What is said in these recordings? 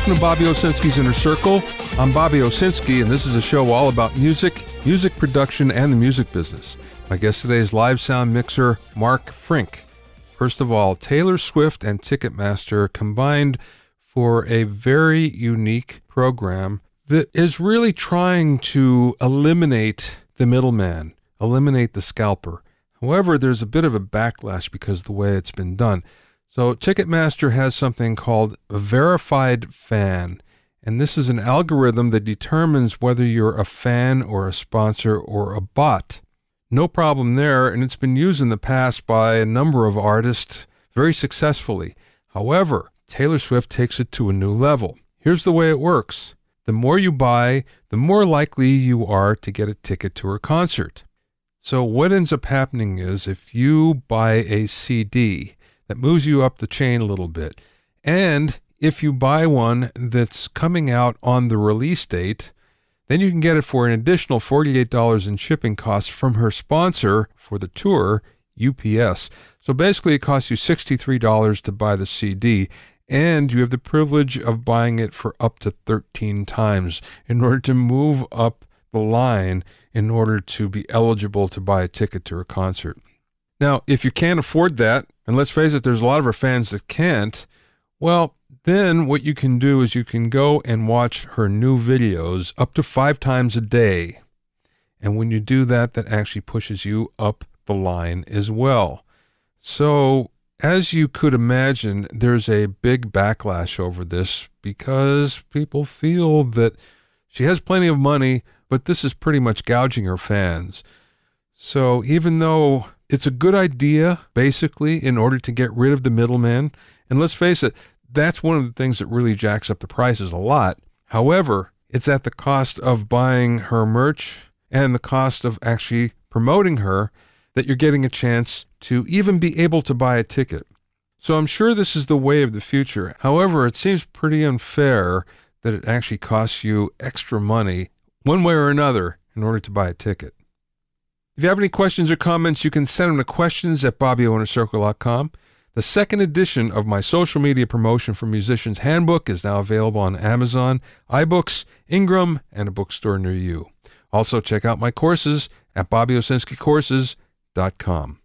Welcome to Bobby Owsinski's Inner Circle. I'm Bobby Owsinski, and this is a show all about music, music production, and the music business. My guest today is live sound mixer Mark Frink. First of all, Taylor Swift and Ticketmaster combined for a very unique program that is really trying to eliminate the middleman, eliminate the scalper. However, there's a bit of a backlash because of the way it's been done. So Ticketmaster has something called a verified fan, and this is an algorithm that determines whether you're a fan or a sponsor or a bot. No problem there, and it's been used in the past by a number of artists very successfully. However, Taylor Swift takes it to a new level. Here's the way it works. The more you buy, the more likely you are to get a ticket to her concert. So what ends up happening is if you buy a CD, that moves you up the chain a little bit. And if you buy one that's coming out on the release date, then you can get it for an additional $48 in shipping costs from her sponsor for the tour, UPS. So basically it costs you $63 to buy the CD, and you have the privilege of buying it for up to 13 times in order to move up the line in order to be eligible to buy a ticket to her concert. Now, if you can't afford that, and let's face it, there's a lot of our fans that can't, well, then what you can do is you can go and watch her new videos up to 5 times a day. And when you do that, that actually pushes you up the line as well. So, as you could imagine, there's a big backlash over this because people feel that she has plenty of money, but this is pretty much gouging her fans. So even though it's a good idea, basically, in order to get rid of the middleman, and let's face it, that's one of the things that really jacks up the prices a lot. However, it's at the cost of buying her merch and the cost of actually promoting her that you're getting a chance to even be able to buy a ticket. So I'm sure this is the way of the future. However, it seems pretty unfair that it actually costs you extra money, one way or another, in order to buy a ticket. If you have any questions or comments, you can send them to questions@BobbyOwnerCircle.com. The second edition of my social media promotion for musicians handbook is now available on Amazon, iBooks, Ingram, and a bookstore near you. Also, check out my courses at BobbyOwsinskiCourses.com.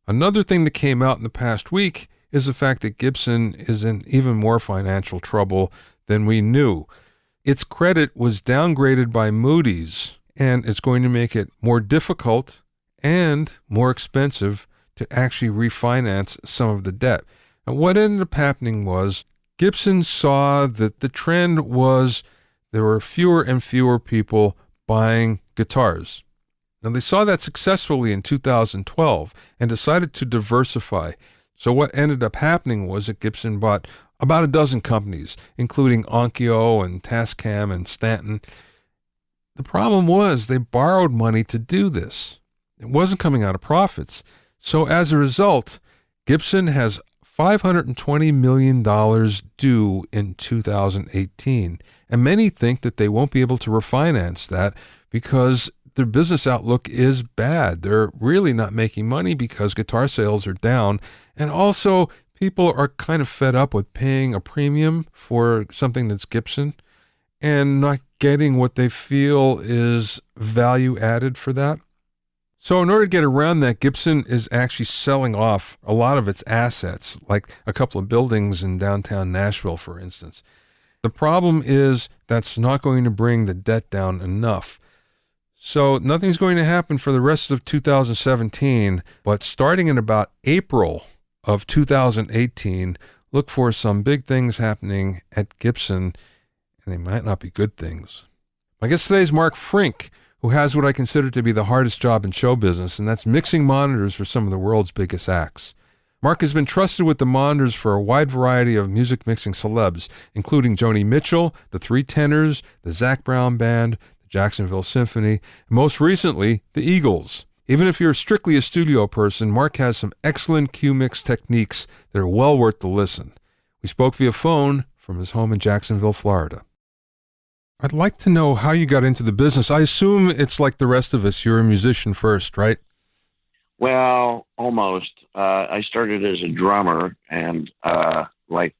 Another thing that came out in the past week is the fact that Gibson is in even more financial trouble than we knew. Its credit was downgraded by Moody's, and it's going to make it more difficult and more expensive to actually refinance some of the debt. And what ended up happening was Gibson saw that the trend was there were fewer and fewer people buying guitars. Now, they saw that successfully in 2012 and decided to diversify. So what ended up happening was that Gibson bought about a dozen companies, including Onkyo and Tascam and Stanton. The problem was they borrowed money to do this. It wasn't coming out of profits. So as a result, Gibson has $520 million due in 2018. And many think that they won't be able to refinance that because their business outlook is bad. They're really not making money because guitar sales are down. And also, people are kind of fed up with paying a premium for something that's Gibson and not getting what they feel is value added for that. So in order to get around that, Gibson is actually selling off a lot of its assets, like a couple of buildings in downtown Nashville, for instance. The problem is that's not going to bring the debt down enough. So nothing's going to happen for the rest of 2017, but starting in about April of 2018, look for some big things happening at Gibson, and they might not be good things. My guest today is Mark Frink, who has what I consider to be the hardest job in show business, and that's mixing monitors for some of the world's biggest acts. Mark has been trusted with the monitors for a wide variety of music mixing celebs, including Joni Mitchell, the Three Tenors, the Zac Brown Band, the Jacksonville Symphony, and most recently, the Eagles. Even if you're strictly a studio person, Mark has some excellent Q-Mix techniques that are well worth the listen. We spoke via phone from his home in Jacksonville, Florida. I'd like to know how you got into the business. I assume it's like the rest of us. You're a musician first, right? Well, almost. I started as a drummer, and like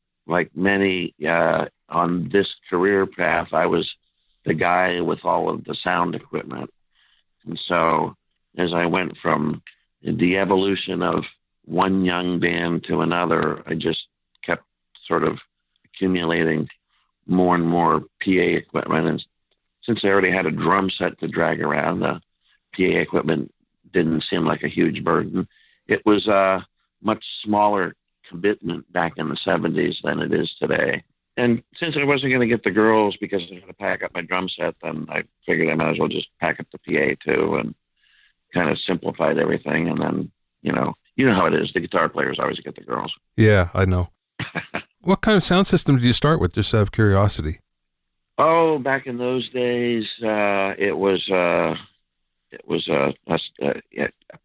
many on this career path, I was the guy with all of the sound equipment. And so as I went from the evolution of one young band to another, I just kept sort of accumulating more and more PA equipment. And since I already had a drum set to drag around, the PA equipment didn't seem like a huge burden. It was a much smaller commitment back in the 70s than it is today. And since I wasn't going to get the girls because I had to pack up my drum set, then I figured I might as well just pack up the PA too, and kind of simplified everything. And then, you know how it is. The guitar players always get the girls. Yeah, I know. What kind of sound system did you start with, just out of curiosity? Oh, back in those days, it was a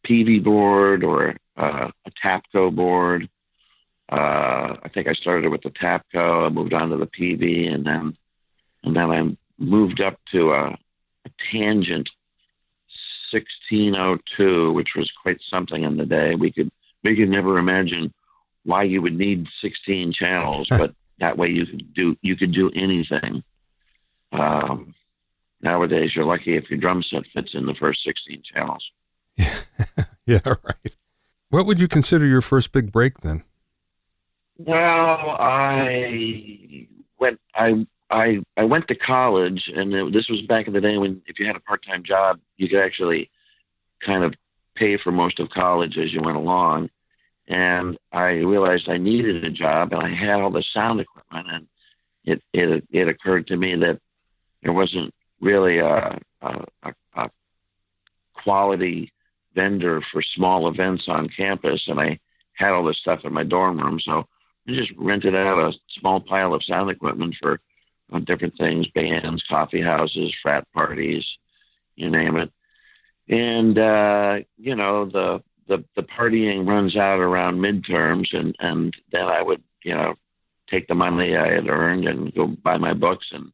PV board or a Tapco board. I think I started with the Tapco. I moved on to the PV, and then I moved up to a Tangent 1602, which was quite something in the day. We could never imagine why you would need 16 channels, but that way you could do anything. Nowadays, you're lucky if your drum set fits in the first 16 channels. Yeah, right. What would you consider your first big break then? Well, I went to college, and this was back in the day when if you had a part-time job, you could actually kind of pay for most of college as you went along. And I realized I needed a job, and I had all the sound equipment, and it occurred to me that there wasn't really a quality vendor for small events on campus, and I had all this stuff in my dorm room, so I just rented out a small pile of sound equipment for different things, bands, coffee houses, frat parties, you name it. And, the partying runs out around midterms, and then I would, take the money I had earned and go buy my books and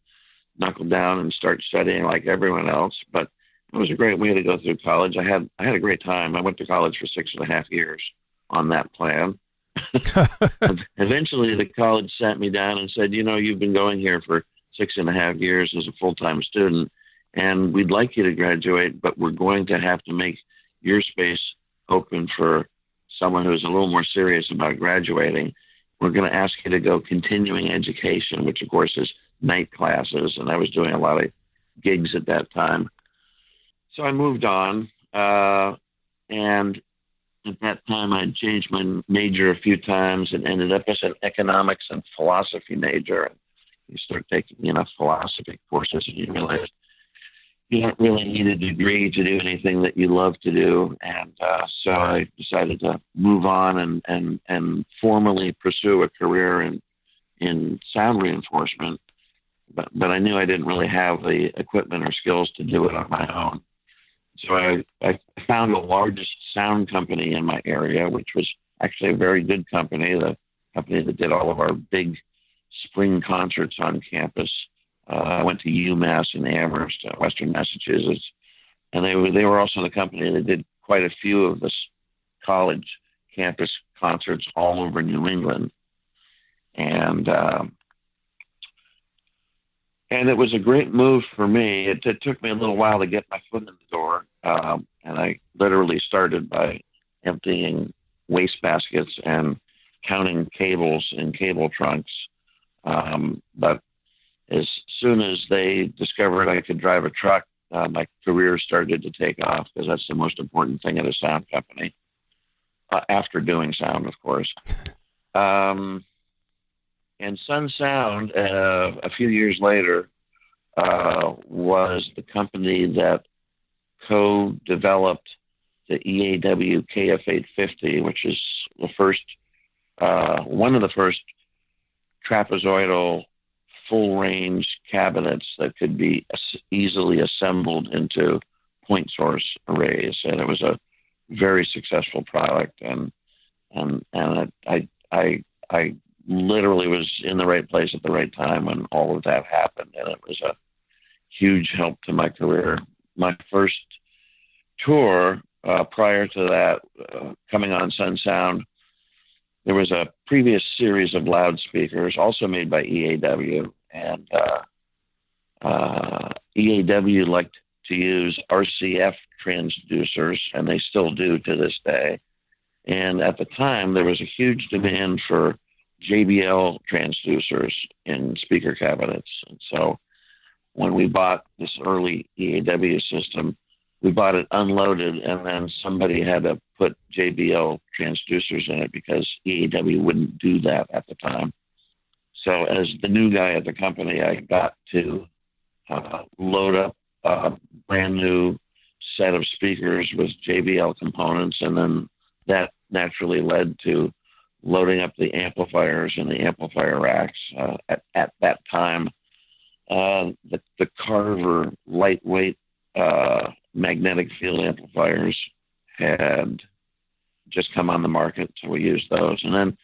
knuckle down and start studying like everyone else. But it was a great way to go through college. I had a great time. I went to college for 6.5 years on that plan. Eventually, the college sat me down and said, you've been going here for 6.5 years as a full-time student, and we'd like you to graduate, but we're going to have to make your space open for someone who's a little more serious about graduating. We're going to ask you to go continuing education, which, of course, is night classes, and I was doing a lot of gigs at that time. So I moved on, and at that time, I changed my major a few times and ended up as an economics and philosophy major. You start taking enough philosophy courses, and you realize you don't really need a degree to do anything that you love to do. And so I decided to move on and formally pursue a career in sound reinforcement. But I knew I didn't really have the equipment or skills to do it on my own. So I found the largest sound company in my area, which was actually a very good company, the company that did all of our big spring concerts on campus. I went to UMass in Amherst, Western Massachusetts, and they were also the company that did quite a few of the college campus concerts all over New England. And it was a great move for me. It took me a little while to get my foot in the door, and I literally started by emptying waste baskets and counting cables in cable trunks. But as soon as they discovered I could drive a truck, my career started to take off, because that's the most important thing at a sound company, after doing sound, of course. And Sun Sound, a few years later, was the company that co-developed the EAW KF850, which is the first, one of the first trapezoidal full-range cabinets that could be easily assembled into point source arrays, and it was a very successful product. And I literally was in the right place at the right time when all of that happened, and it was a huge help to my career. My first tour prior to that, coming on Sun Sound, there was a previous series of loudspeakers also made by EAW, And EAW liked to use RCF transducers, and they still do to this day. And at the time, there was a huge demand for JBL transducers in speaker cabinets. And so when we bought this early EAW system, we bought it unloaded, and then somebody had to put JBL transducers in it because EAW wouldn't do that at the time. So as the new guy at the company, I got to load up a brand new set of speakers with JBL components, and then that naturally led to loading up the amplifiers and the amplifier racks. At that time, the Carver lightweight magnetic field amplifiers had just come on the market, so we used those. And then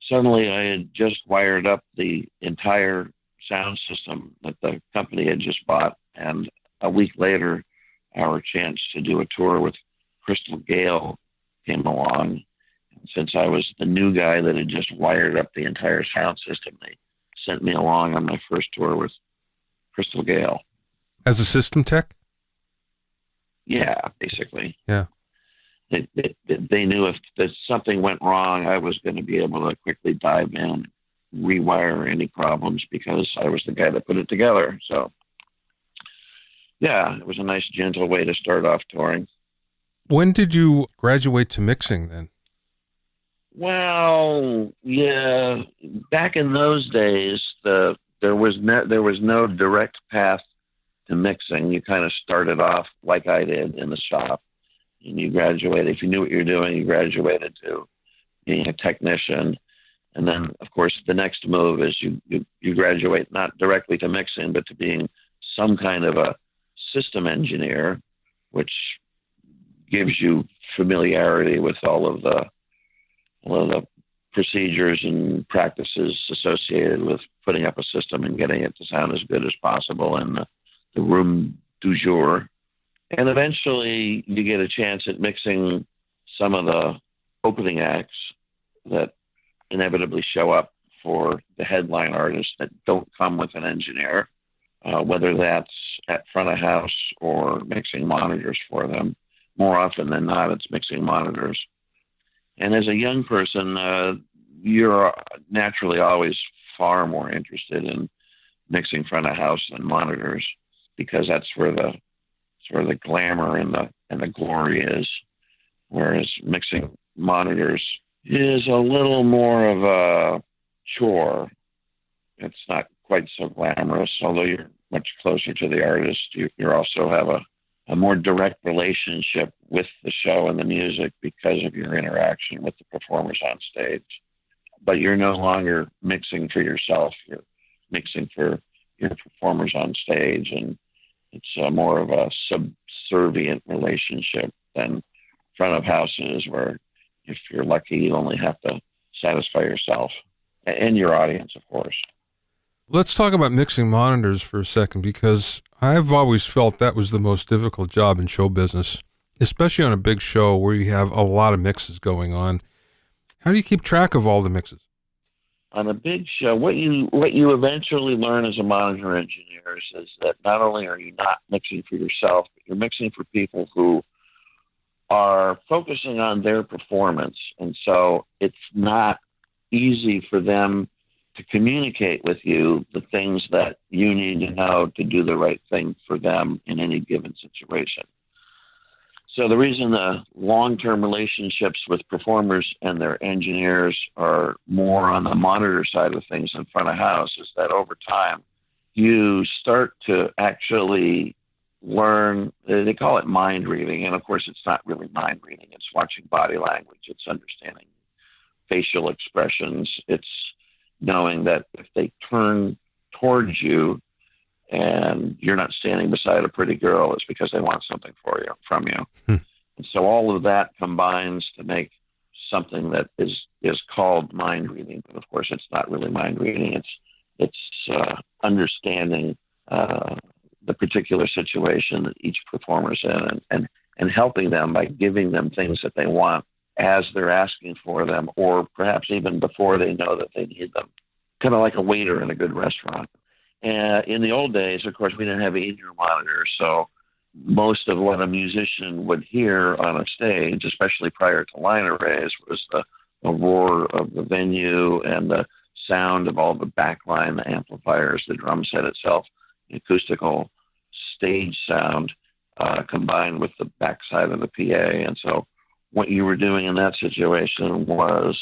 suddenly I had just wired up the entire sound system that the company had just bought, and a week later, our chance to do a tour with Crystal Gale came along. And since I was the new guy that had just wired up the entire sound system, they sent me along on my first tour with Crystal Gale. As a system tech? Yeah, basically. Yeah. They knew if something went wrong, I was going to be able to quickly dive in and rewire any problems because I was the guy that put it together. So, yeah, it was a nice, gentle way to start off touring. When did you graduate to mixing then? Well, yeah, back in those days, there was no direct path to mixing. You kind of started off like I did in the shop, and you graduated. If you knew what you were doing, you graduated to being a technician. And then, of course, the next move is you graduate not directly to mixing, but to being some kind of a system engineer, which gives you familiarity with all of the procedures and practices associated with putting up a system and getting it to sound as good as possible in the room du jour. And eventually you get a chance at mixing some of the opening acts that inevitably show up for the headline artists that don't come with an engineer, whether that's at front of house or mixing monitors for them. More often than not, it's mixing monitors. And as a young person, you're naturally always far more interested in mixing front of house than monitors, because that's where the glamour and the glory is. Whereas mixing monitors is a little more of a chore. It's not quite so glamorous, although you're much closer to the artist. You also have a more direct relationship with the show and the music because of your interaction with the performers on stage. But you're no longer mixing for yourself. You're mixing for your performers on stage, and it's more of a subservient relationship than front of houses, where if you're lucky, you only have to satisfy yourself and your audience, of course. Let's talk about mixing monitors for a second, because I've always felt that was the most difficult job in show business, especially on a big show where you have a lot of mixes going on. How do you keep track of all the mixes? On a big show, what you eventually learn as a monitor engineer is that not only are you not mixing for yourself, but you're mixing for people who are focusing on their performance. And so it's not easy for them to communicate with you the things that you need to know to do the right thing for them in any given situation. So the reason the long-term relationships with performers and their engineers are more on the monitor side of things than front of house is that over time, you start to actually learn, they call it mind reading. And of course, it's not really mind reading. It's watching body language. It's understanding facial expressions. It's knowing that if they turn towards you and you're not standing beside a pretty girl, it's because they want something from you. And so all of that combines to make something that is called mind reading. But of course, it's not really mind reading. It's understanding the particular situation that each performer's in, and helping them by giving them things that they want as they're asking for them, or perhaps even before they know that they need them. Kind of like a waiter in a good restaurant. In the old days, of course, we didn't have in-ear monitors, so most of what a musician would hear on a stage, especially prior to line arrays, was the roar of the venue and the sound of all the backline, the amplifiers, the drum set itself, the acoustical stage sound combined with the backside of the PA. And so what you were doing in that situation was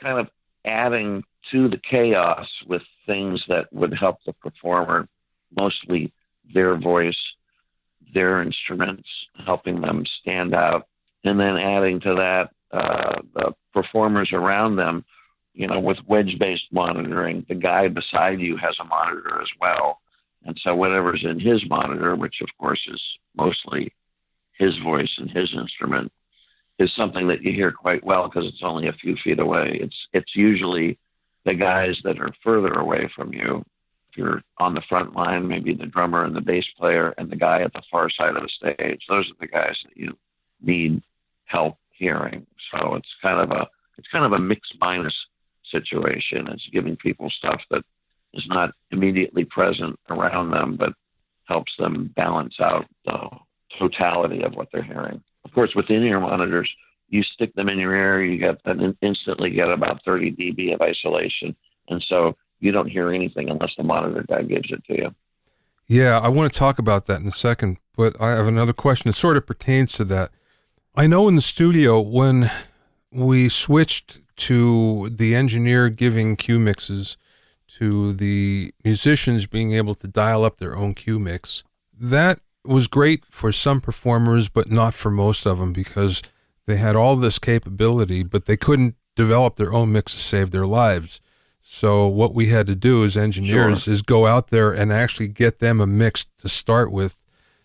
kind of adding to the chaos with things that would help the performer, mostly their voice, their instruments, helping them stand out, and then adding to that the performers around them, with wedge-based monitoring. The guy beside you has a monitor as well. And so whatever's in his monitor, which of course is mostly his voice and his instrument, is something that you hear quite well because it's only a few feet away. It's usually the guys that are further away from you. If you're on the front line, maybe the drummer and the bass player and the guy at the far side of the stage. Those are the guys that you need help hearing. So it's kind of a mixed minus situation. It's giving people stuff that is not immediately present around them, but helps them balance out the totality of what they're hearing. Of course, with in-ear monitors, you stick them in your ear, you instantly get about 30 dB of isolation. And so you don't hear anything unless the monitor guy gives it to you. Yeah, I want to talk about that in a second, but I have another question that sort of pertains to that. I know in the studio, when we switched to the engineer giving cue mixes to the musicians being able to dial up their own cue mix, that was great for some performers, but not for most of them, because they had all this capability, but they couldn't develop their own mix to save their lives. So what we had to do as engineers is go out there and actually get them a mix to start with.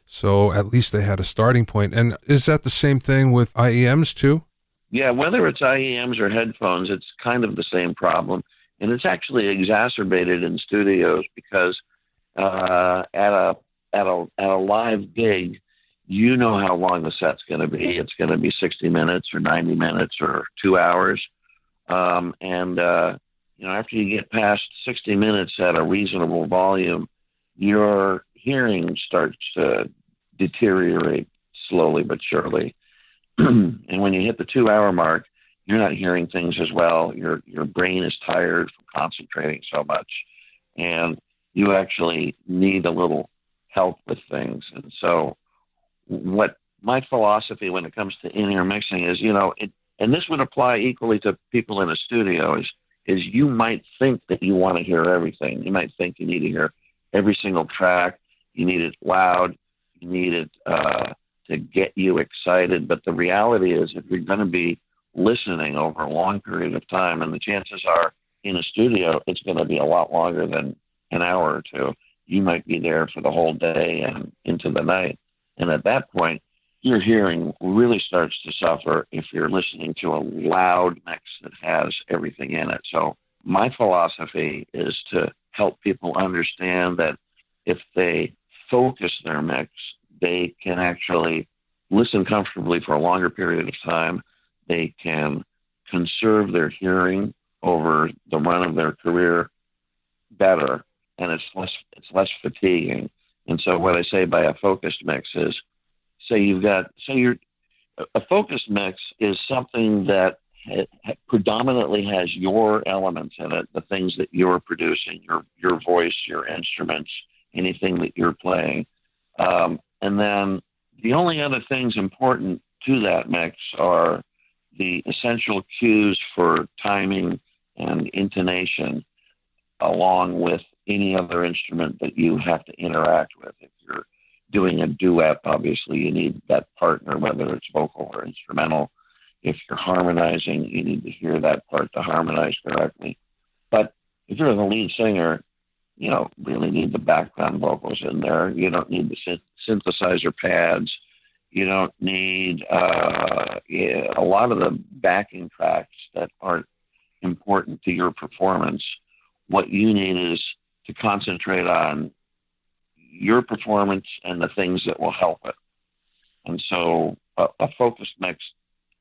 So at least they had a starting point. And is that the same thing with IEMs too? Yeah, whether it's IEMs or headphones, it's kind of the same problem. And it's actually exacerbated in studios because at a live gig, you know how long the set's going to be. It's going to be 60 minutes or 90 minutes or 2 hours. After you get past 60 minutes at a reasonable volume, your hearing starts to deteriorate slowly but surely. And when you hit the 2 hour mark, you're not hearing things as well. Your brain is tired from concentrating so much, and you actually need a little help with things. And so what my philosophy when it comes to in-ear mixing is, and this would apply equally to people in a studio, is you might think that you want to hear everything. You might think you need to hear every single track. You need it loud. You need it to get you excited. But the reality is, if you're going to be listening over a long period of time, and the chances are in a studio, it's going to be a lot longer than an hour or two. You might be there for the whole day and into the night. And at that point, your hearing really starts to suffer if you're listening to a loud mix that has everything in it. So my philosophy is to help people understand that if they focus their mix, they can actually listen comfortably for a longer period of time. They can conserve their hearing over the run of their career better, and it's less fatiguing. And so what I say by a focused mix is, a focused mix is something that predominantly has your elements in it, the things that you're producing, your voice, your instruments, anything that you're playing. And then the only other things important to that mix are the essential cues for timing and intonation, along with any other instrument that you have to interact with. If you're doing a duet, obviously you need that partner, whether it's vocal or instrumental. If you're harmonizing, you need to hear that part to harmonize correctly. But if you're the lead singer, you don't really need the background vocals in there. You don't need the synthesizer pads. You don't need a lot of the backing tracks that aren't important to your performance. What you need is to concentrate on your performance and the things that will help it. And so a focused mix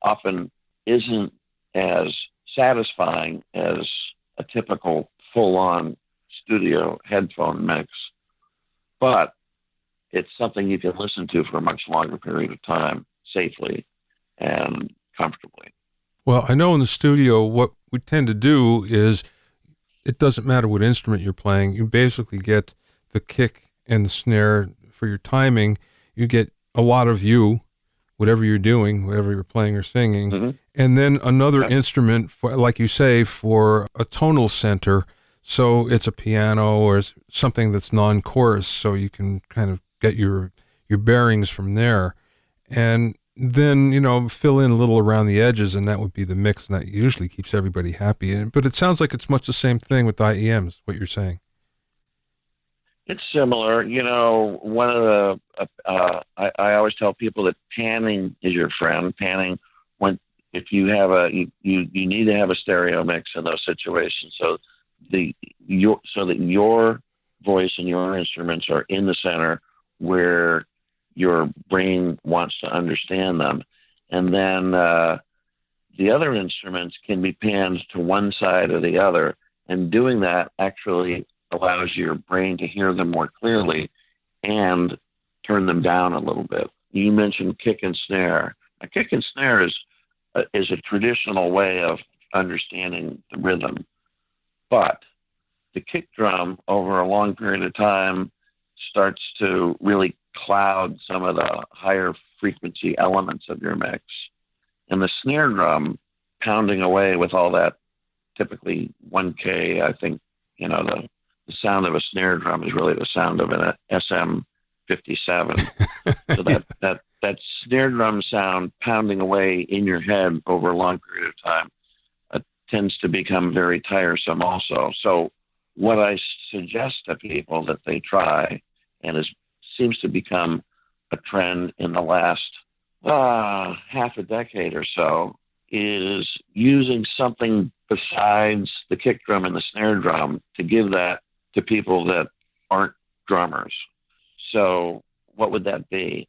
often isn't as satisfying as a typical full-on studio headphone mix, but it's something you can listen to for a much longer period of time safely and comfortably. Well, I know in the studio, what we tend to do is it doesn't matter what instrument you're playing. You basically get the kick and the snare for your timing. You get a lot of you, whatever you're doing, whatever you're playing or singing, Mm-hmm. and then another instrument, for, like you say, for a tonal center. So it's a piano or something that's non-chorus, so you can kind of get your bearings from there. And then, fill in a little around the edges, and that would be the mix, and that usually keeps everybody happy. But it sounds like it's much the same thing with IEMs, what you're saying. It's similar. One of the, I always tell people that panning is your friend. Panning, if you have you need to have a stereo mix in those situations. So that your voice and your instruments are in the center where your brain wants to understand them. And then the other instruments can be panned to one side or the other. And doing that actually allows your brain to hear them more clearly and turn them down a little bit. You mentioned kick and snare. A kick and snare is a traditional way of understanding the rhythm. But the kick drum over a long period of time starts to really cloud some of the higher frequency elements of your mix. And the snare drum pounding away with all that, typically 1K, I think, the sound of a snare drum is really the sound of an SM57. So that snare drum sound pounding away in your head over a long period of time tends to become very tiresome also. So what I suggest to people that they try, and seems to become a trend in the last half a decade or so, is using something besides the kick drum and the snare drum to give that to people that aren't drummers. So what would that be?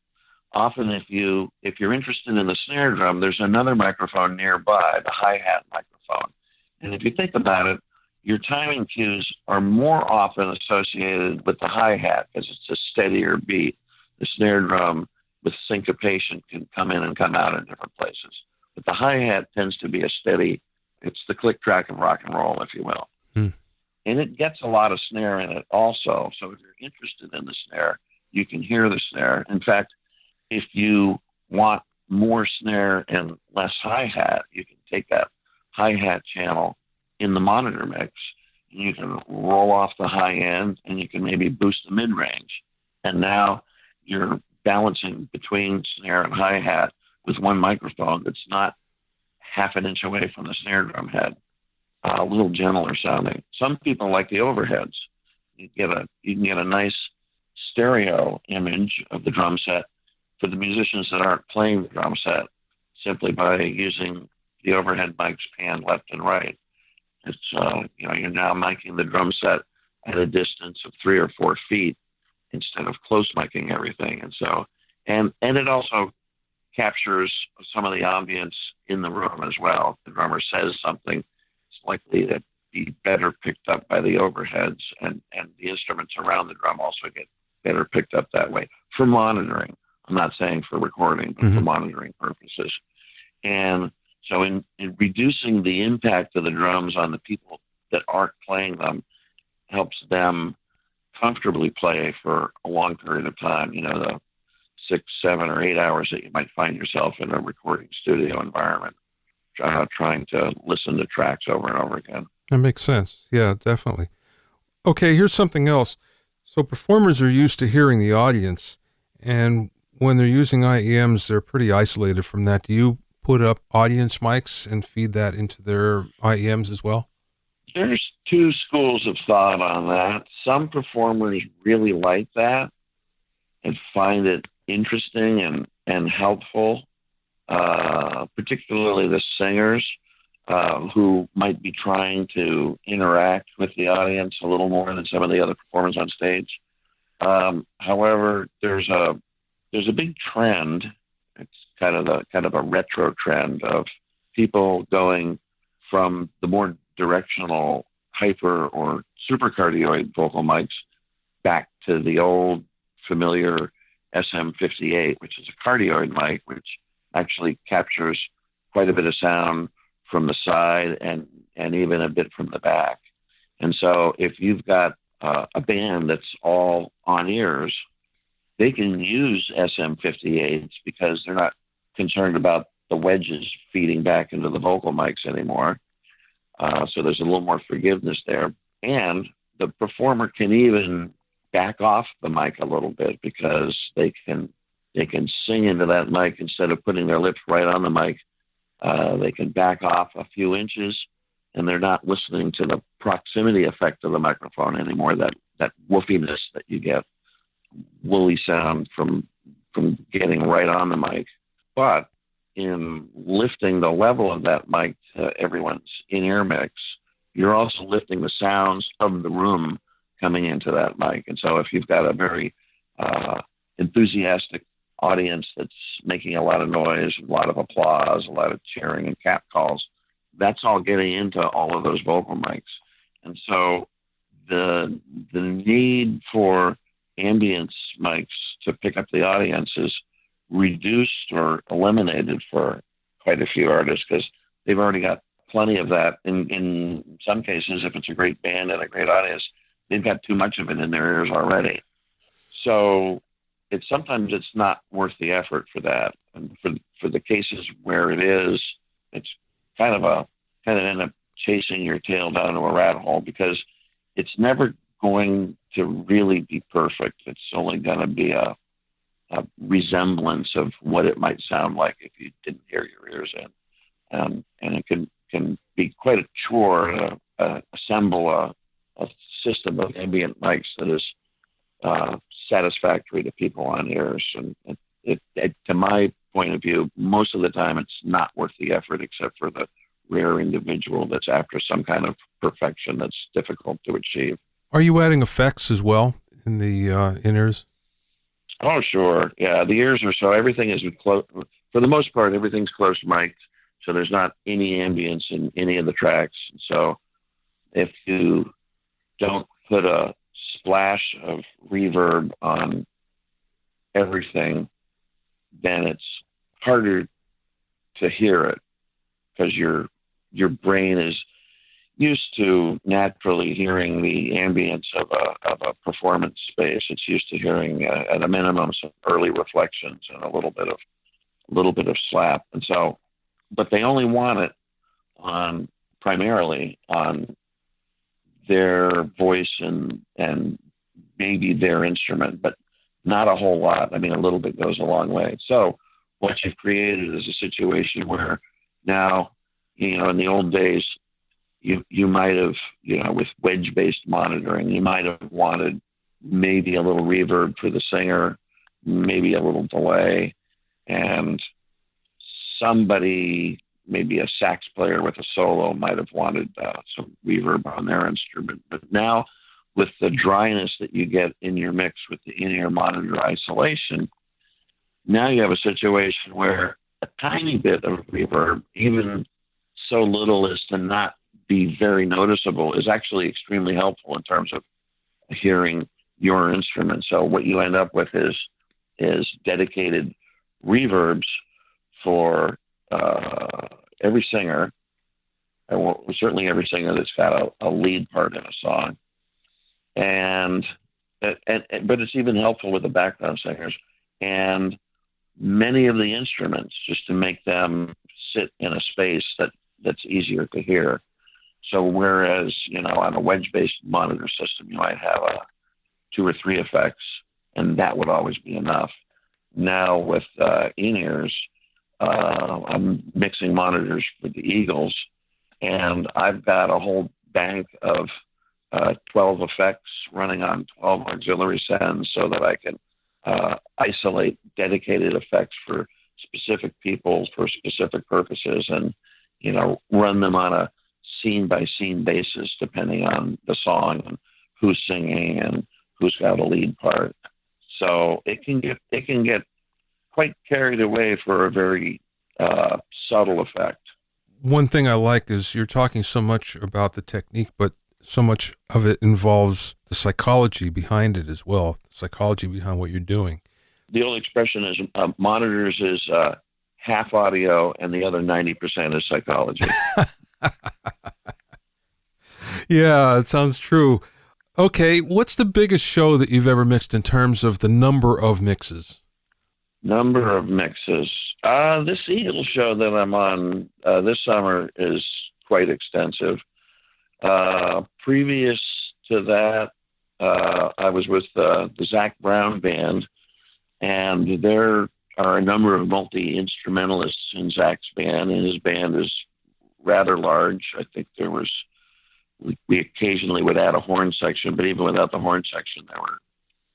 Often if you're interested in the snare drum, there's another microphone nearby, the hi-hat microphone. And if you think about it, your timing cues are more often associated with the hi-hat because it's a steadier beat. The snare drum with syncopation can come in and come out in different places. But the hi-hat tends to be it's the click track of rock and roll, if you will. And it gets a lot of snare in it also. So if you're interested in the snare, you can hear the snare. In fact, if you want more snare and less hi-hat, you can take that hi-hat channel in the monitor mix, and you can roll off the high end, and you can maybe boost the mid-range. And now you're balancing between snare and hi-hat with one microphone that's not half an inch away from the snare drum head, a little gentler sounding. Some people like the overheads. You can get a nice stereo image of the drum set for the musicians that aren't playing the drum set simply by using the overhead mics panned left and right. It's you're now miking the drum set at a distance of 3 or 4 feet instead of close miking everything. And so and it also captures some of the ambience in the room as well. If the drummer says something, it's likely to be better picked up by the overheads, and the instruments around the drum also get better picked up that way for monitoring. I'm not saying for recording, but for monitoring purposes. And so in reducing the impact of the drums on the people that aren't playing them helps them comfortably play for a long period of time, the 6, 7, or 8 hours that you might find yourself in a recording studio environment, trying to listen to tracks over and over again. That makes sense. Yeah, definitely. Okay, here's something else. So performers are used to hearing the audience, and when they're using IEMs, they're pretty isolated from that. Do you put up audience mics and feed that into their IEMs as well? There's 2 schools of thought on that. Some performers really like that and find it interesting and helpful, particularly the singers who might be trying to interact with the audience a little more than some of the other performers on stage. However, there's a big trend. It's kind of a retro trend of people going from the more directional hyper or supercardioid vocal mics back to the old familiar SM58, which is a cardioid mic, which actually captures quite a bit of sound from the side and even a bit from the back. And so if you've got a band that's all on ears, they can use SM58s because they're not concerned about the wedges feeding back into the vocal mics anymore. So there's a little more forgiveness there. And the performer can even back off the mic a little bit because they can sing into that mic instead of putting their lips right on the mic. They can back off a few inches, and they're not listening to the proximity effect of the microphone anymore, that woofiness that you get, woolly sound from getting right on the mic. But in lifting the level of that mic to everyone's in-ear mix, you're also lifting the sounds of the room coming into that mic. And so if you've got a very enthusiastic audience that's making a lot of noise, a lot of applause, a lot of cheering and cat calls, that's all getting into all of those vocal mics. And so the need for ambience mics to pick up the audience is reduced or eliminated for quite a few artists because they've already got plenty of that. In some cases, if it's a great band and a great audience, they've got too much of it in their ears already. So sometimes it's not worth the effort for that. And for the cases where it is, it's kind of end up chasing your tail down to a rabbit hole because it's never going to really be perfect. It's only going to be a resemblance of what it might sound like if you didn't hear your ears in. And it can be quite a chore to assemble a system of ambient mics that is satisfactory to people on ears. And it, to my point of view, most of the time it's not worth the effort except for the rare individual that's after some kind of perfection that's difficult to achieve. Are you adding effects as well in the in-ears? Oh, sure. Yeah, the ears are so everything is close. For the most part, everything's close mic'd, so there's not any ambience in any of the tracks. So if you don't put a splash of reverb on everything, then it's harder to hear it because your brain is used to naturally hearing the ambience of a performance space. It's used to hearing at a minimum some early reflections and a little bit of slap. And so, but they only want it primarily on their voice and maybe their instrument, but not a whole lot. I mean, a little bit goes a long way. So what you've created is a situation where now, in the old days, you might have, with wedge-based monitoring, you might have wanted maybe a little reverb for the singer, maybe a little delay, and somebody, maybe a sax player with a solo, might have wanted some reverb on their instrument. But now, with the dryness that you get in your mix with the in-ear monitor isolation, now you have a situation where a tiny bit of reverb, even so little as to not be very noticeable, is actually extremely helpful in terms of hearing your instrument. So what you end up with is dedicated reverbs for every singer, and certainly every singer that's got a lead part in a song. But it's even helpful with the background singers and many of the instruments, just to make them sit in a space that's easier to hear. So whereas, on a wedge-based monitor system, you might have 2 or 3 effects, and that would always be enough. Now with in-ears, I'm mixing monitors with the Eagles, and I've got a whole bank of 12 effects running on 12 auxiliary sends so that I can isolate dedicated effects for specific people for specific purposes and, run them on a scene-by-scene basis depending on the song and who's singing and who's got a lead part. So it can get quite carried away for a very subtle effect. One thing I like is you're talking so much about the technique, but so much of it involves the psychology behind it as well, psychology behind what you're doing. The old expression is monitors is half audio and the other 90% is psychology. Yeah, it sounds true. Okay, what's the biggest show that you've ever mixed in terms of the number of mixes? Number of mixes. This Eagle show that I'm on this summer is quite extensive. Previous to that, I was with the Zach Brown Band, and there are a number of multi-instrumentalists in Zach's band, and his band is rather large. I think we occasionally would add a horn section, but even without the horn section, there were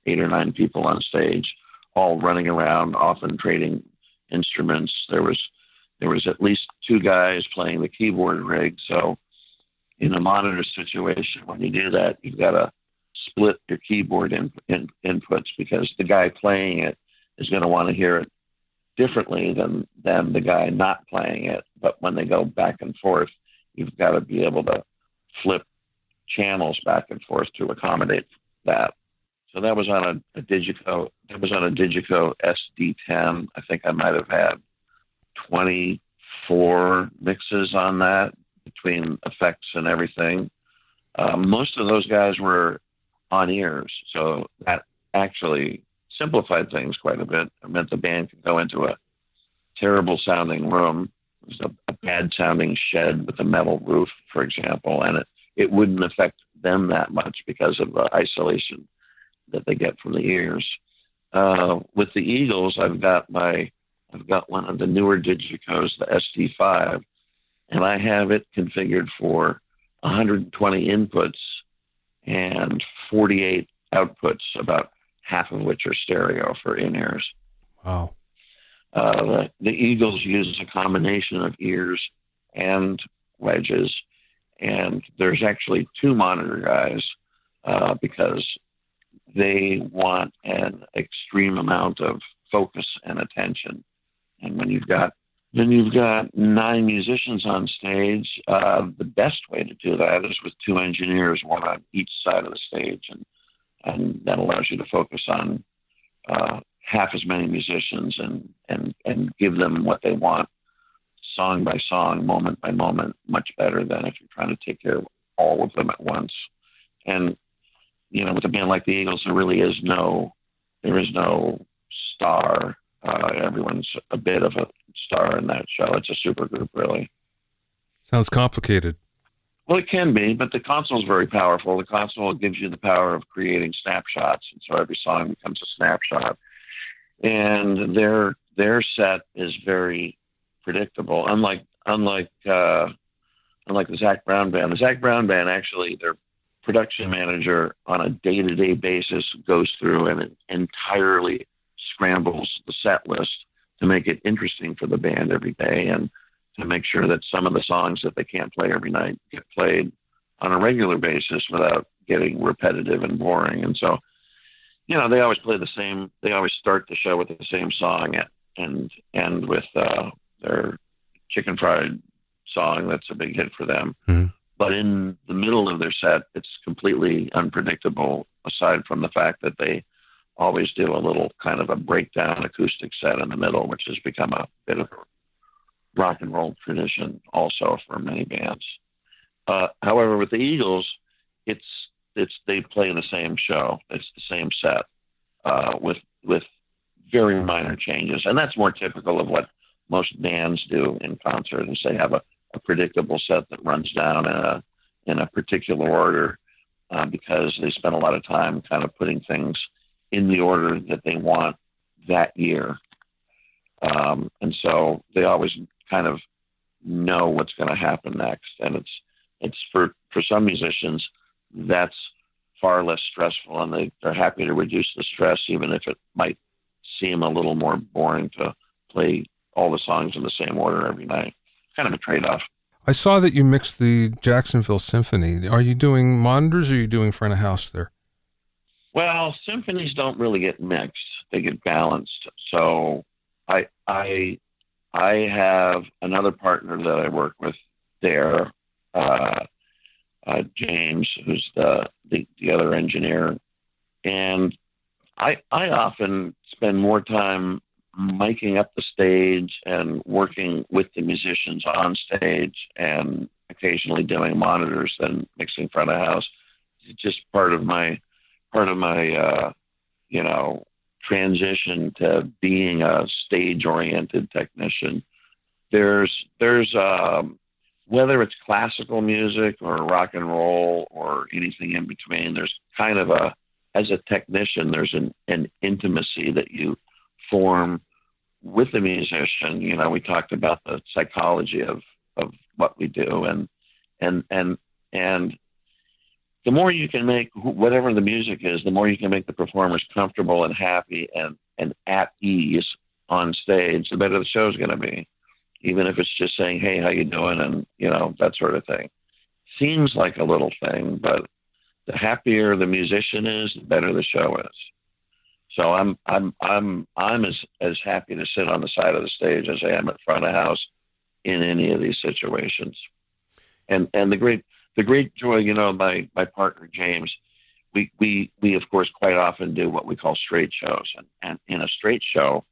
8 or 9 people on stage, all running around, often trading instruments. There was at least 2 guys playing the keyboard rig. So in a monitor situation, when you do that, you've got to split your keyboard inputs, because the guy playing it is going to want to hear it differently than the guy not playing it. But when they go back and forth, you've got to be able to flip channels back and forth to accommodate that. So that was on a Digico. That was on a Digico SD10. I think I might have had 24 mixes on that between effects and everything. Most of those guys were on ears, so that actually simplified things quite a bit. It meant the band could go into a terrible sounding room. It was a bad sounding shed with a metal roof, for example, and it wouldn't affect them that much because of the isolation that they get from the ears. With the Eagles, I've got one of the newer Digicos, the SD5, and I have it configured for 120 inputs and 48 outputs, about half of which are stereo for in-ears. Wow. The Eagles use a combination of ears and wedges, and there's actually 2 monitor guys because they want an extreme amount of focus and attention. And when you've got 9 musicians on stage, the best way to do that is with 2 engineers, one on each side of the stage, and that allows you to focus on half as many musicians and give them what they want, song by song, moment by moment, much better than if you're trying to take care of all of them at once. And with a band like the Eagles, there is no star. Everyone's a bit of a star in that show. It's a super group, really. Sounds complicated. Well, it can be, but the console is very powerful. The console gives you the power of creating snapshots, and so every song becomes a snapshot. And their set is very predictable. Unlike the Zach Brown Band. The Zach Brown Band, actually, their production manager on a day-to-day basis goes through and entirely scrambles the set list to make it interesting for the band every day, and to make sure that some of the songs that they can't play every night get played on a regular basis without getting repetitive and boring. And so, they always play the same. They always start the show with the same song and end with their chicken fried song that's a big hit for them. Mm-hmm. But in the middle of their set, it's completely unpredictable, aside from the fact that they always do a little kind of a breakdown acoustic set in the middle, which has become a bit of a rock and roll tradition also for many bands. However, with the Eagles, they play the same show. It's the same set with very minor changes, and that's more typical of what most bands do in concert. Is they have a predictable set that runs down in a particular order because they spend a lot of time kind of putting things in the order that they want that year. And so they always kind of know what's going to happen next. And it's for some musicians, that's far less stressful, and they're happy to reduce the stress, even if it might seem a little more boring to play all the songs in the same order every night. Kind of a trade-off. I saw that you mixed the Jacksonville Symphony. Are you doing monitors, or are you doing front of house there? Well, symphonies don't really get mixed; they get balanced. So I have another partner that I work with there. James, who's the other engineer. And I often spend more time miking up the stage and working with the musicians on stage and occasionally doing monitors than mixing front of house. It's just part of my transition to being a stage-oriented technician. There's whether it's classical music or rock and roll or anything in between, there's kind of as a technician, there's an intimacy that you form with the musician. We talked about the psychology of what we do, and the more you can make whatever the music is, the more you can make the performers comfortable and happy and at ease on stage, the better the show's going to be. Even if it's just saying, "Hey, how you doing?" and that sort of thing. Seems like a little thing, but the happier the musician is, the better the show is. So I'm as happy to sit on the side of the stage as I am at front of house in any of these situations. And the great joy, my partner James, we of course quite often do what we call straight shows, and in a straight show,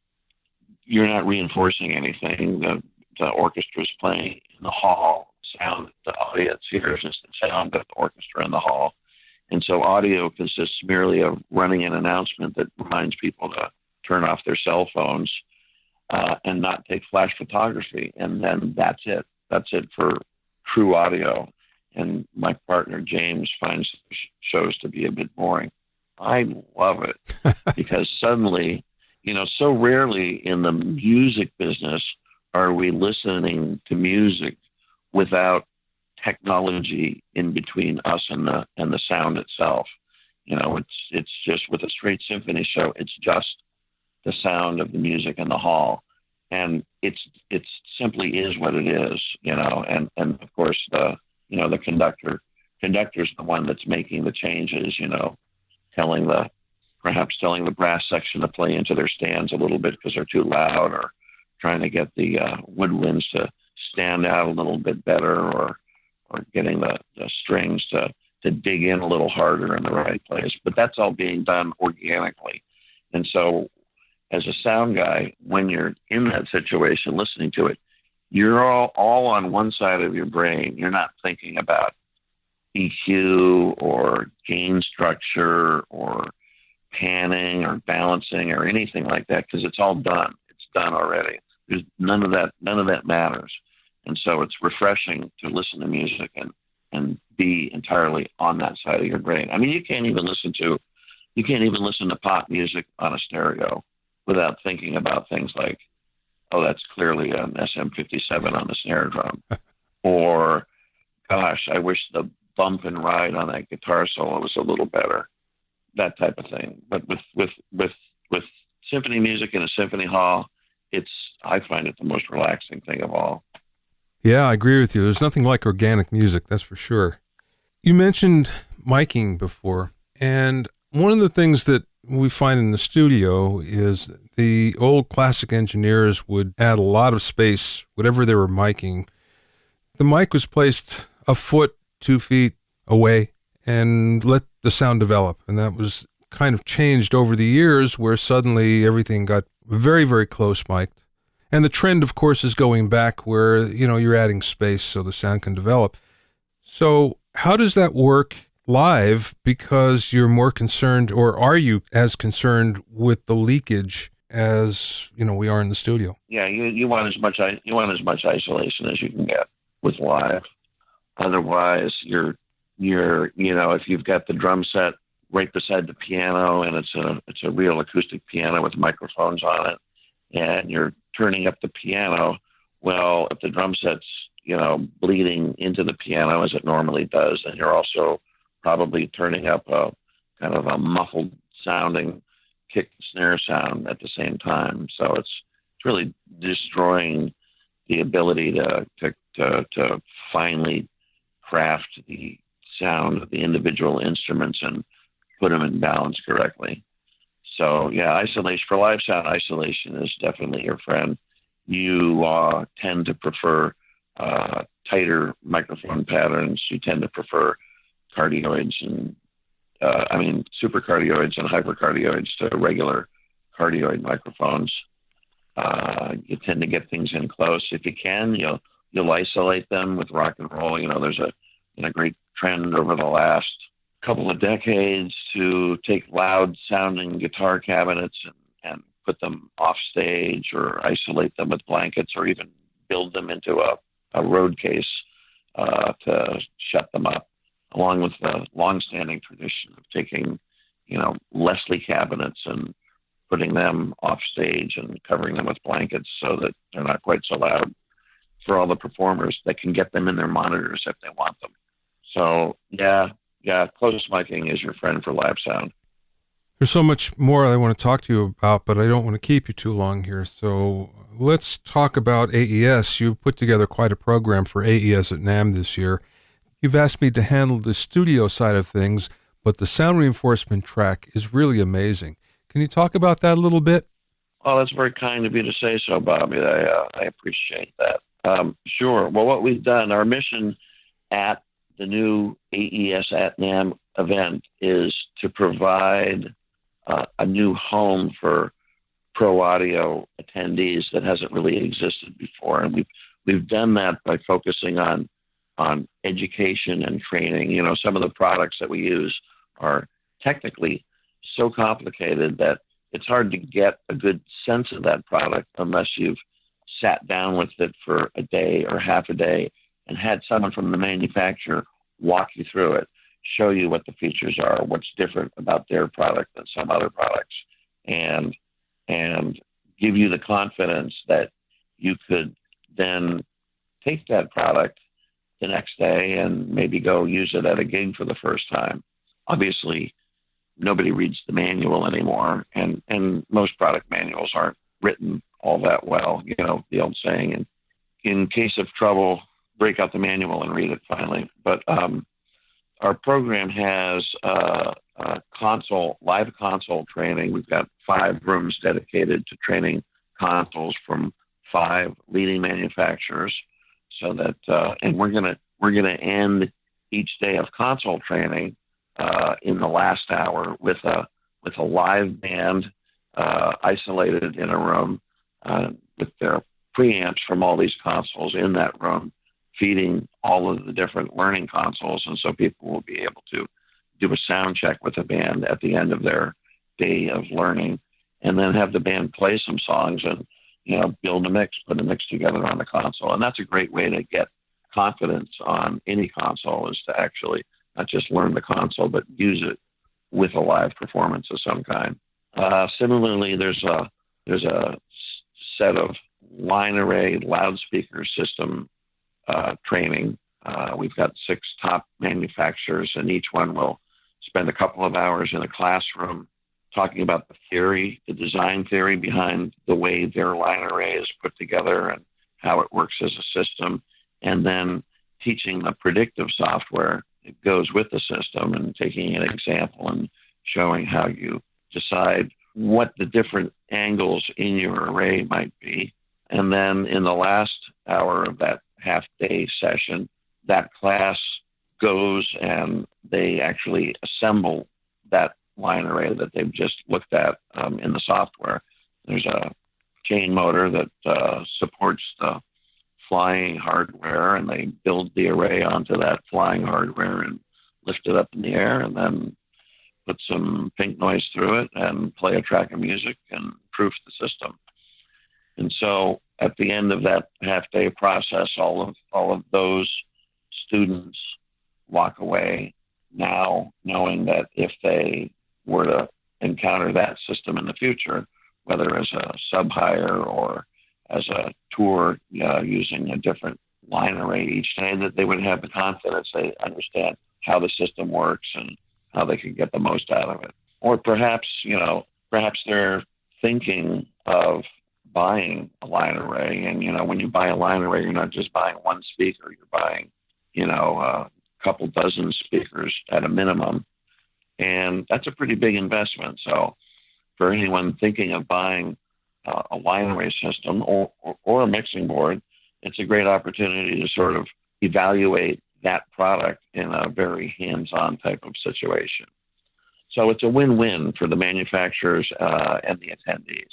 you're not reinforcing anything. The orchestra's playing in the hall. Sound the audience hears is the sound of the orchestra in the hall. And so audio consists merely of running an announcement that reminds people to turn off their cell phones and not take flash photography. And then that's it. That's it for true audio. And my partner, James, finds shows to be a bit boring. I love it because suddenly, so rarely in the music business are we listening to music without technology in between us and the sound itself. It's just with a straight symphony show, it's just the sound of the music in the hall, and it's simply is what it is, and of course the conductor's the one that's making the changes, telling the brass section to play into their stands a little bit because they're too loud, or trying to get the woodwinds to stand out a little bit better, or getting the strings to dig in a little harder in the right place. But that's all being done organically. And so as a sound guy, when you're in that situation, listening to it, you're all on one side of your brain. You're not thinking about EQ or gain structure or panning or balancing or anything like that, because it's all done. It's done already. There's none of that matters. And so it's refreshing to listen to music and be entirely on that side of your brain. I mean, you can't even listen to pop music on a stereo without thinking about things like, oh, that's clearly an SM57 on the snare drum, or gosh, I wish the bump and ride on that guitar solo was a little better, that type of thing. But with symphony music in a symphony hall, I find it the most relaxing thing of all. Yeah, I agree with you. There's nothing like organic music, that's for sure. You mentioned miking before, and one of the things that we find in the studio is the old classic engineers would add a lot of space, whatever they were miking. The mic was placed a foot, 2 feet away, and let the sound develop. And that was kind of changed over the years, where suddenly everything got very, very close mic'd. And the trend, of course, is going back where, you're adding space so the sound can develop. So how does that work live? Because you're more concerned, or are you as concerned with the leakage as, we are in the studio? Yeah, you want as much isolation as you can get with live. Otherwise, you're if you've got the drum set right beside the piano and it's a real acoustic piano with microphones on it, and you're turning up the piano, well, if the drum set's, bleeding into the piano as it normally does, and you're also probably turning up a kind of a muffled sounding kick snare sound at the same time. So it's really destroying the ability to finely craft the sound of the individual instruments and put them in balance correctly. So yeah, isolation for live sound, isolation is definitely your friend. You tend to prefer tighter microphone patterns. You tend to prefer cardioids and supercardioids and hypercardioids to regular cardioid microphones. You tend to get things in close. If you can, you'll isolate them with rock and roll. There's a great trend over the last couple of decades to take loud sounding guitar cabinets and put them off stage or isolate them with blankets or even build them into a road case to shut them up, along with the long-standing tradition of taking, Leslie cabinets and putting them off stage and covering them with blankets so that they're not quite so loud for all the performers that can get them in their monitors if they want them. So, yeah, close miking is your friend for live sound. There's so much more I want to talk to you about, but I don't want to keep you too long here. So let's talk about AES. You put together quite a program for AES at NAMM this year. You've asked me to handle the studio side of things, but the sound reinforcement track is really amazing. Can you talk about that a little bit? Oh, that's very kind of you to say so, Bobby. I appreciate that. Sure. Well, what we've done, our mission at the new AES at NAMM event is to provide a new home for pro audio attendees that hasn't really existed before. And we've done that by focusing on education and training. Some of the products that we use are technically so complicated that it's hard to get a good sense of that product unless you've sat down with it for a day or half a day and had someone from the manufacturer walk you through it, show you what the features are, what's different about their product than some other products, and give you the confidence that you could then take that product the next day and maybe go use it at a gig for the first time. Obviously, nobody reads the manual anymore, and most product manuals aren't written all that well. The old saying, in case of trouble, break out the manual and read it finally. But our program has live console training. We've got 5 rooms dedicated to training consoles from 5 leading manufacturers, so that and we're gonna end each day of console training in the last hour with a live band isolated in a room with their preamps from all these consoles in that room, feeding all of the different learning consoles. And so people will be able to do a sound check with the band at the end of their day of learning, and then have the band play some songs and, build a mix, put a mix together on the console. And that's a great way to get confidence on any console, is to actually not just learn the console, but use it with a live performance of some kind. Similarly, there's a set of line array loudspeaker system training. We've got 6 top manufacturers, and each one will spend a couple of hours in a classroom talking about the design theory behind the way their line array is put together and how it works as a system, and then teaching the predictive software that goes with the system, and taking an example and showing how you decide what the different angles in your array might be. And then in the last hour of that half-day session, that class goes and they actually assemble that line array that they've just looked at in the software. There's a chain motor that supports the flying hardware, and they build the array onto that flying hardware and lift it up in the air, and then put some pink noise through it and play a track of music and proof the system. And so at the end of that half-day process, all of those students walk away now knowing that if they were to encounter that system in the future, whether as a sub-hire or as a tour using a different line array each day, that they would have the confidence, they understand how the system works and how they can get the most out of it. Or perhaps they're thinking of buying a line array, and when you buy a line array, you're not just buying one speaker, you're buying a couple dozen speakers at a minimum, and that's a pretty big investment. So for anyone thinking of buying a line array system or a mixing board, it's a great opportunity to sort of evaluate that product in a very hands-on type of situation. So it's a win-win for the manufacturers and the attendees.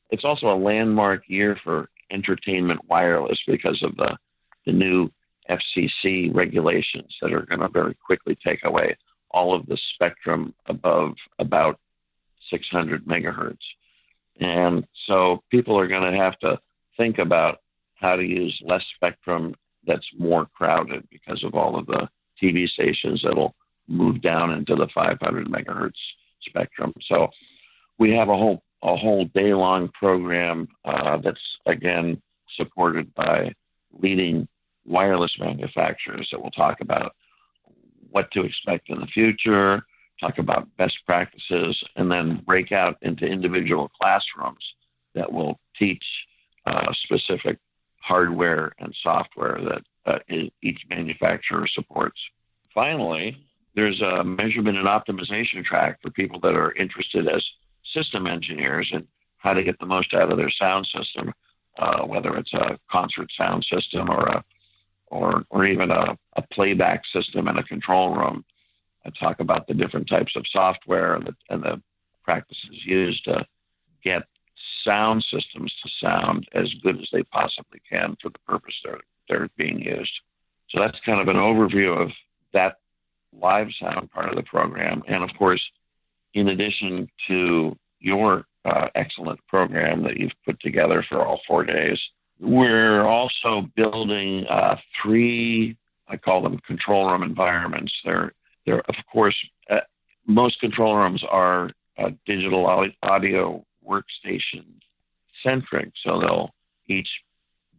It's also a landmark year for entertainment wireless because of the new FCC regulations that are going to very quickly take away all of the spectrum above about 600 megahertz. And so people are going to have to think about how to use less spectrum that's more crowded because of all of the TV stations that'll move down into the 500 megahertz spectrum. So we have a whole day-long program that's, again, supported by leading wireless manufacturers that will talk about what to expect in the future, talk about best practices, and then break out into individual classrooms that will teach specific hardware and software that each manufacturer supports. Finally, there's a measurement and optimization track for people that are interested as system engineers and how to get the most out of their sound system, whether it's a concert sound system or even a playback system in a control room. I talk about the different types of software and the practices used to get sound systems to sound as good as they possibly can for the purpose they're being used. So that's kind of an overview of that live sound part of the program. And of course, in addition to your excellent program that you've put together for all 4 days, we're also building 3, I call them control room environments. They're of course, most control rooms are digital audio workstation centric, so they'll each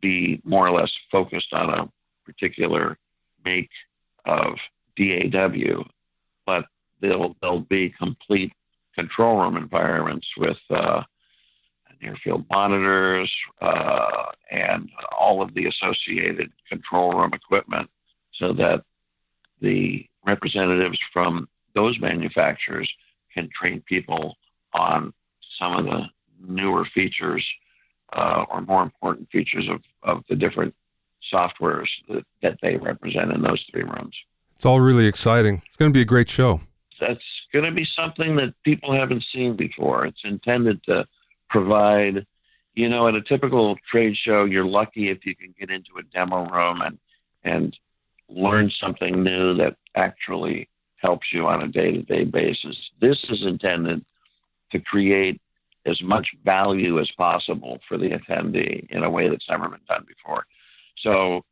be more or less focused on a particular make of DAW, but they'll be complete control room environments with near-field monitors and all of the associated control room equipment, so that the representatives from those manufacturers can train people on some of the newer features or more important features of the different softwares that they represent in those 3 rooms. It's all really exciting. It's going to be a great show. That's going to be something that people haven't seen before. It's intended to provide, at a typical trade show, you're lucky if you can get into a demo room and learn something new that actually helps you on a day-to-day basis. This is intended to create as much value as possible for the attendee in a way that's never been done before. So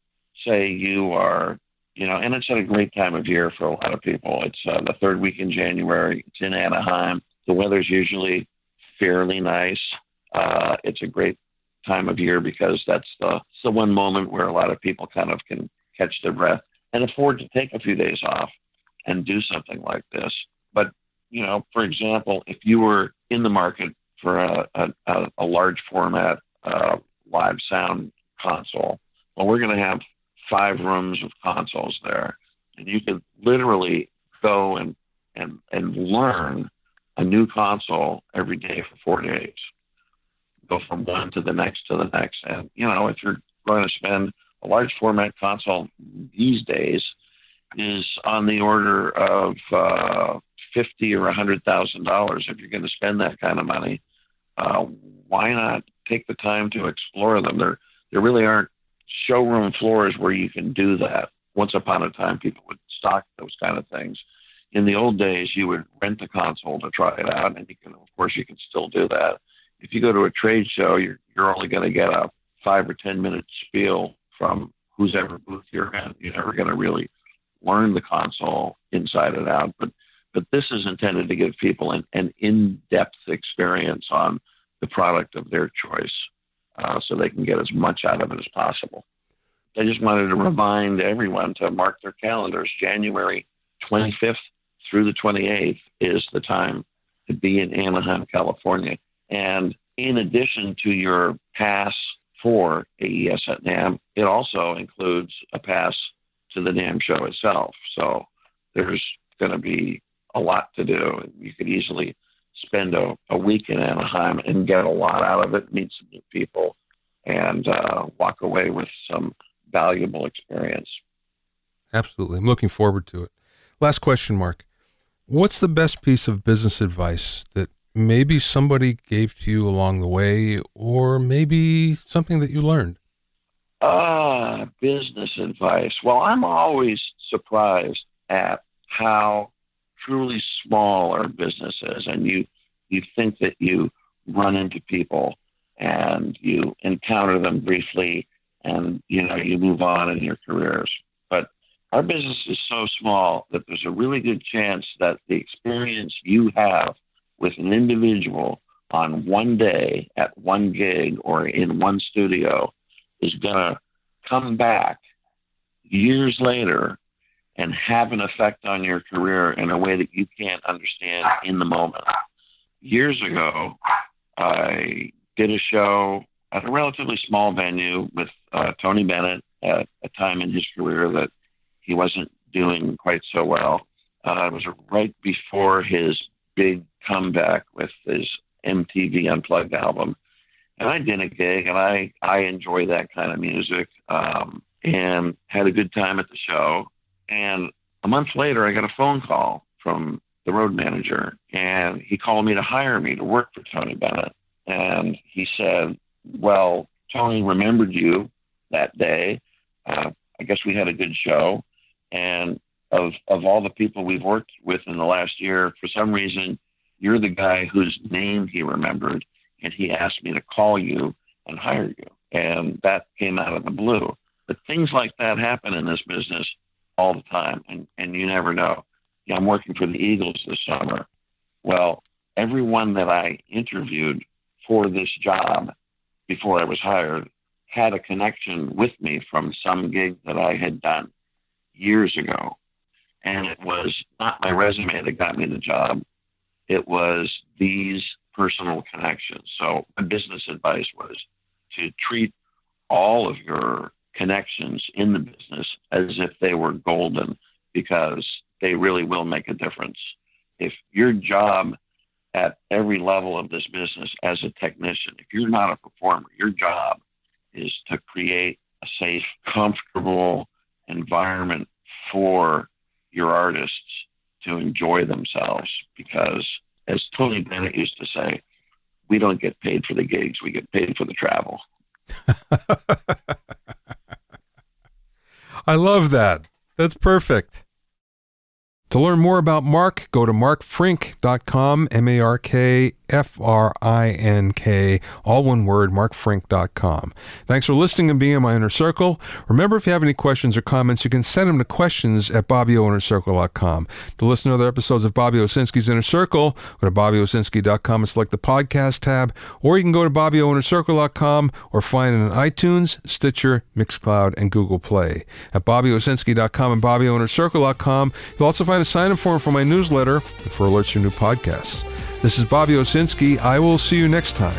say you are, and it's at a great time of year for a lot of people. It's the 3rd week in January. It's in Anaheim. The weather's usually fairly nice. It's a great time of year because that's the one moment where a lot of people kind of can catch their breath and afford to take a few days off and do something like this. But, for example, if you were in the market for a large format live sound console, well, we're going to have 5 rooms of consoles there, and you could literally go and learn a new console every day for 4 days. Go from one to the next to the next. And, if you're going to spend a large format console these days is on the order of $50,000 or $100,000. If you're going to spend that kind of money, why not take the time to explore them? There really aren't showroom floors where you can do that. Once upon a time, people would stock those kind of things. In the old days, you would rent a console to try it out, and you can still do that. If you go to a trade show, you're only going to get a 5 or 10 minute spiel from whose ever booth you're in. You're never going to really learn the console inside and out. But this is intended to give people an in-depth experience on the product of their choice, so they can get as much out of it as possible. I just wanted to remind everyone to mark their calendars. January 25th through the 28th is the time to be in Anaheim, California. And in addition to your pass for AES at NAMM, it also includes a pass to the NAMM show itself. So there's going to be a lot to do. You could easily spend a week in Anaheim and get a lot out of it, meet some new people, and walk away with some valuable experience. Absolutely. I'm looking forward to it. Last question, Mark. What's the best piece of business advice that maybe somebody gave to you along the way, or maybe something that you learned? Business advice. Well, I'm always surprised at how truly small our business is. And you think that you run into people and you encounter them briefly and, you move on in your careers. But our business is so small that there's a really good chance that the experience you have with an individual on one day at one gig or in one studio is going to come back years later and have an effect on your career in a way that you can't understand in the moment. Years ago, I did a show at a relatively small venue with Tony Bennett at a time in his career that he wasn't doing quite so well. It was right before his big comeback with his MTV Unplugged album. And I did a gig, and I enjoy that kind of music, and had a good time at the show. And a month later, I got a phone call from the road manager, and he called me to hire me to work for Tony Bennett. And he said, well, Tony remembered you that day. I guess we had a good show. And of all the people we've worked with in the last year, for some reason, you're the guy whose name he remembered. And he asked me to call you and hire you. And that came out of the blue. But things like that happen in this business all the time, and you never know. I'm working for the Eagles this summer. Well, everyone that I interviewed for this job before I was hired had a connection with me from some gig that I had done years ago. And it was not my resume that got me the job. It was these personal connections. So my business advice was to treat all of your connections in the business as if they were golden, because they really will make a difference. If your job at every level of this business as a technician, if you're not a performer, your job is to create a safe, comfortable environment for your artists to enjoy themselves. Because as Tony Bennett used to say, we don't get paid for the gigs, we get paid for the travel. I love that. That's perfect. To learn more about Mark, go to markfrink.com, MarkFrink, all one word, markfrink.com. Thanks for listening and being in my inner circle. Remember, if you have any questions or comments, you can send them to questions@BobbyOInnerCircle.com. To listen to other episodes of Bobby Owsinski's Inner Circle, go to BobbyOwsinski.com and select the podcast tab, or you can go to BobbyOInnerCircle.com or find it on iTunes, Stitcher, Mixcloud, and Google Play. At BobbyOwsinski.com and BobbyOInnerCircle.com, you'll also find a sign-up form for my newsletter and for alerts for new podcasts. This is Bobby Owsinski. I will see you next time.